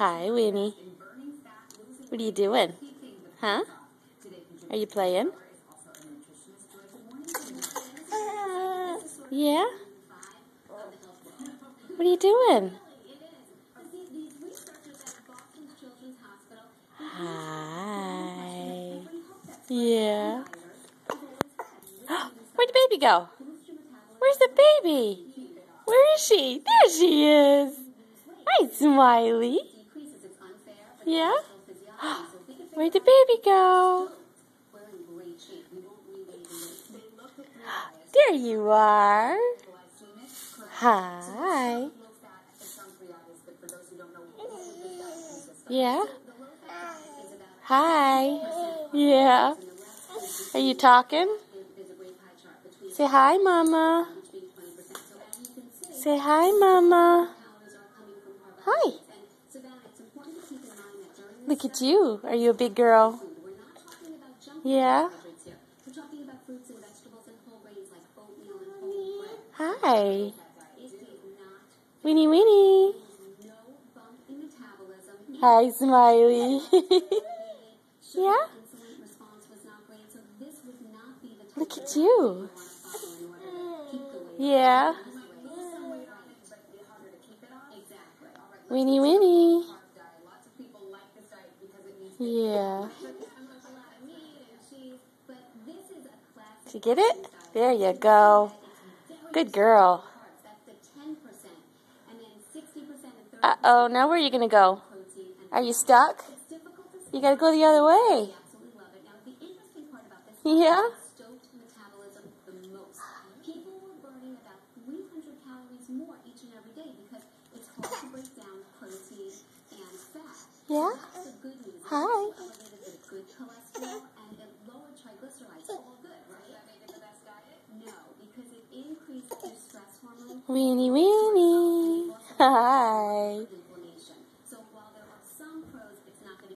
Hi, Winnie. What are you doing? Huh? Are you playing? Yeah? What are you doing? Hi. Yeah. Where'd the baby go? Where's the baby? Where is she? There she is. Hi, Smiley. Yeah? Where'd the baby go? There you are. Hi. Yeah? Hi. Yeah. Are you talking? Say hi, Mama. Say hi, Mama. Hi. Look at you. Are you a big girl? Yeah? Hi. Winnie, Winnie. Hi, Smiley. Yeah? Look at you. Yeah? Winnie, Winnie. Yeah. Did you get it? There you go. Good girl. Uh-oh, now where are you going to go? Are you stuck? You got to go the other way. Yeah? Yeah? Hi.